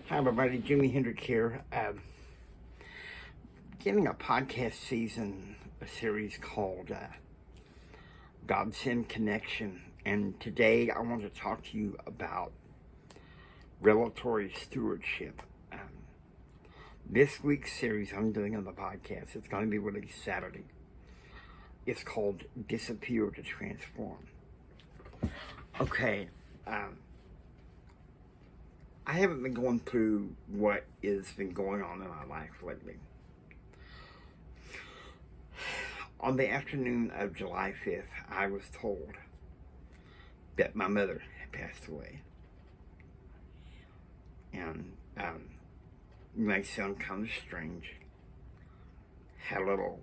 Hi, everybody. Jimi Hendrix here. Beginning a podcast season, a series called Godsend Connection. And today I want to talk to you about Revelatory Stewardship. This week's series I'm doing on the podcast, it's going to be released Saturday. It's called Disappear to Transform. Okay. I haven't been going through what has been going on in my life lately. On the afternoon of July 5th, I was told that my mother had passed away. And my son kind of strange. Had a little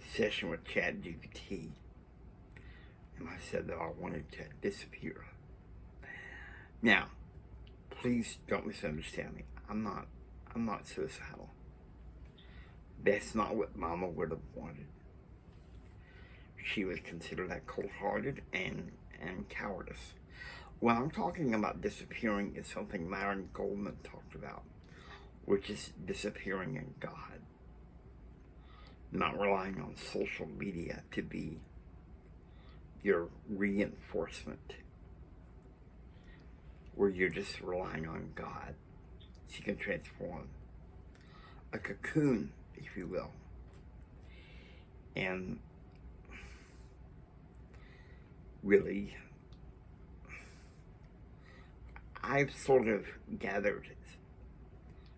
session with ChatGPT. And I said that I wanted to disappear. Now, please don't misunderstand me. I'm not suicidal. That's not what Mama would have wanted. She would consider that cold-hearted and cowardice. When I'm talking about disappearing, is something Myron Goldman talked about, which is disappearing in God. Not relying on social media to be your reinforcement, where you're just relying on God. She can transform. A cocoon, if you will. And really, I've sort of gathered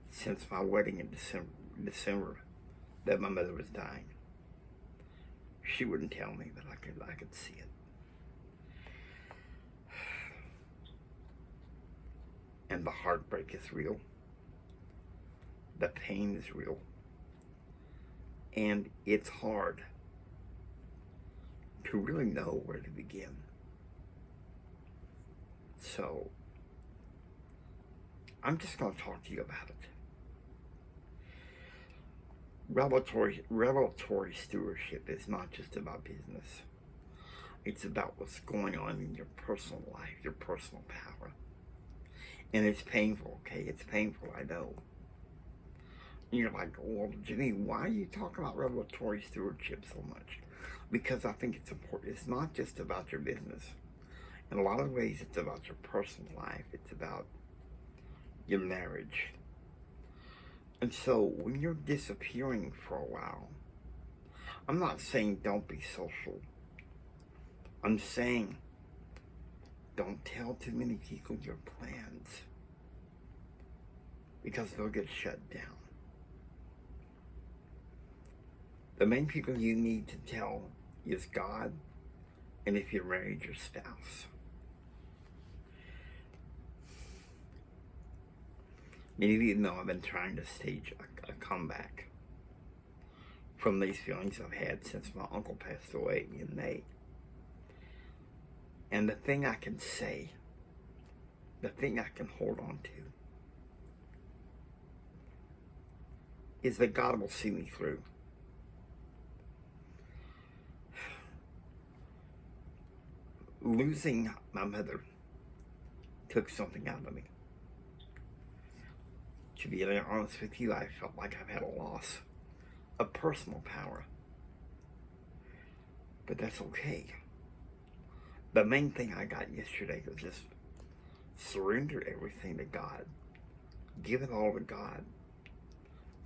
since my wedding in December that my mother was dying. She wouldn't tell me, but I could see it. And the heartbreak is real. The pain is real. And it's hard to really know where to begin. So, I'm just going to talk to you about it. Revelatory stewardship is not just about business. It's about what's going on in your personal life, your personal power. And it's painful, okay? It's painful, I know. And you're like, well, Jimmy, why are you talking about revelatory stewardship so much? Because I think it's important. It's not just about your business. In a lot of ways, it's about your personal life. It's about your marriage. And so, when you're disappearing for a while, I'm not saying don't be social. I'm saying don't tell too many people your plans, because they'll get shut down. The main people you need to tell is God, and if you're married, your spouse. Many of you know I've been trying to stage a comeback from these feelings I've had since my uncle passed away in May. And the thing I can say, the thing I can hold on to, is that God will see me through. Losing my mother took something out of me. To be honest with you, I felt like I've had a loss of personal power. But that's okay. The main thing I got yesterday was just surrender everything to God. Give it all to God.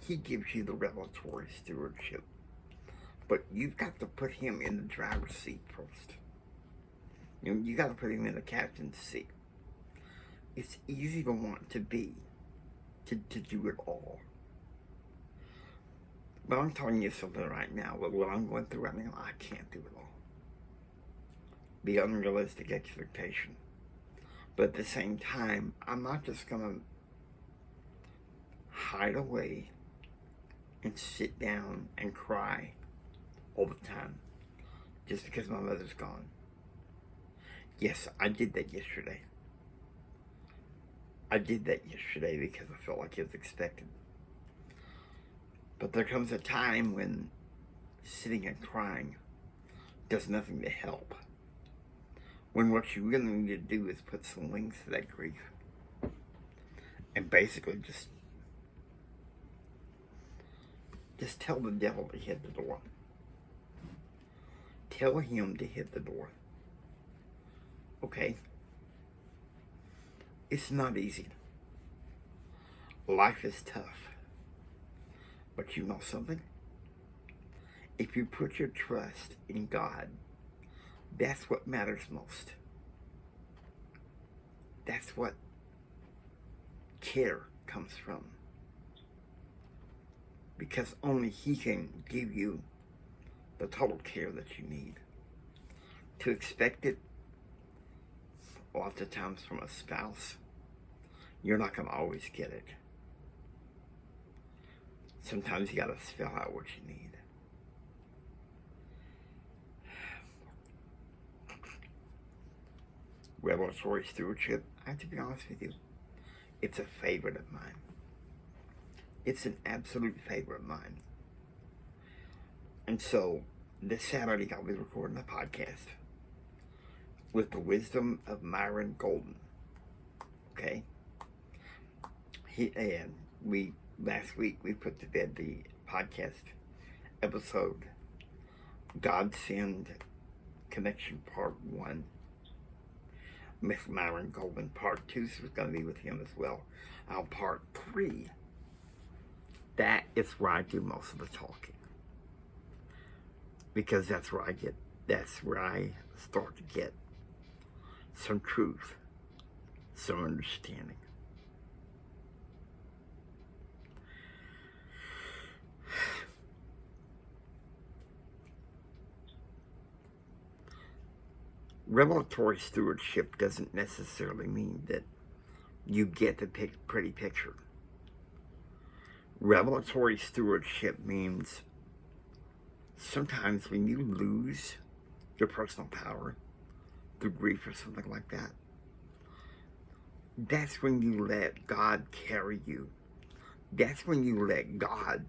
He gives you the revelatory stewardship. But you've got to put him in the driver's seat first. You got to put him in the captain's seat. It's easy to want to be, to do it all. But I'm telling you something right now. What I'm going through right now, I can't do it all. The unrealistic expectation. But at the same time, I'm not just going to hide away and sit down and cry all the time just because my mother's gone. Yes, I did that yesterday. I did that yesterday because I felt like it was expected. But there comes a time when sitting and crying does nothing to help. When what you really need to do is put some wings to that grief. And basically just tell the devil to hit the door. Tell him to hit the door. Okay? It's not easy. Life is tough. But you know something? If you put your trust in God, that's what matters most. That's what care comes from. Because only He can give you the total care that you need. To expect it lots of times from a spouse, you're not going to always get it. Sometimes you got to spell out what you need. Revelatory Stewardship, I have to be honest with you, it's a favorite of mine. It's an absolute favorite of mine. And so, this Saturday I'll be recording a podcast with the wisdom of Myron Golden. Okay? Last week we put to bed the podcast episode, God Send Connection Part 1. Miss Myron Golden. Part 2 is going to be with him as well. Part 3, that is where I do most of the talking. Because that's where I start to get some truth, some understanding. Revelatory stewardship doesn't necessarily mean that you get the pretty picture. Revelatory stewardship means sometimes when you lose your personal power through grief or something like that, that's when you let God carry you. That's when you let God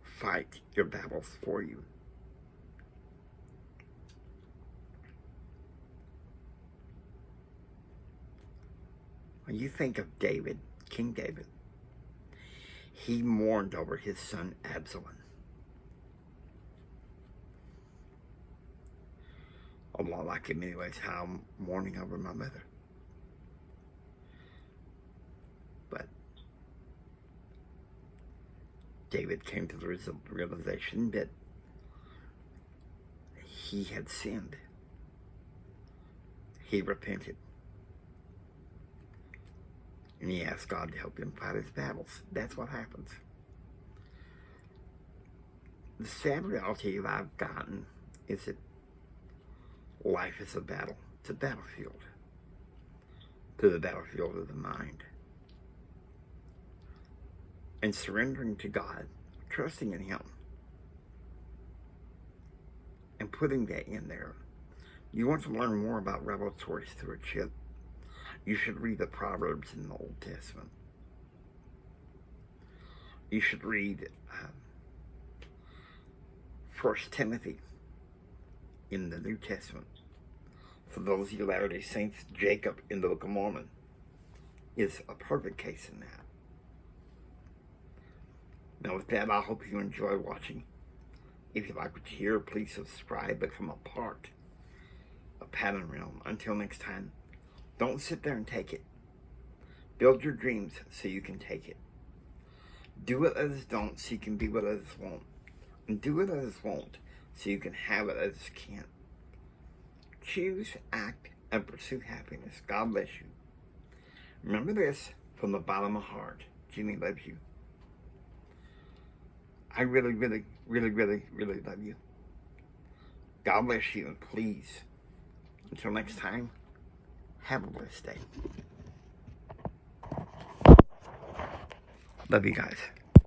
fight your battles for you. When you think of David, King David, he mourned over his son Absalom. A lot like in many ways how I'm mourning over my mother. But David came to the realization that he had sinned. He repented. And he asked God to help him fight his battles. That's what happens. The sad reality that I've gotten is that life is a battle. It's a battlefield. To the battlefield of the mind. And surrendering to God, trusting in Him, and putting that in there. You want to learn more about revelatory stewardship? You should read the Proverbs in the Old Testament. You should read 1 Timothy in the New Testament. For those of you Latter-day Saints, Jacob in the Book of Mormon is a perfect case in that. Now with that, I hope you enjoy watching. If you like what you hear, please subscribe, become a part of Pattern Realm. Until next time, don't sit there and take it. Build your dreams so you can take it. Do what others don't so you can be what others won't. And do what others won't so you can have what others can't. Choose, act, and pursue happiness. God bless you. Remember this from the bottom of my heart. Jimmy loves you. I really, really, really, really, really love you. God bless you, and please, until next time, have a blessed day. Love you guys.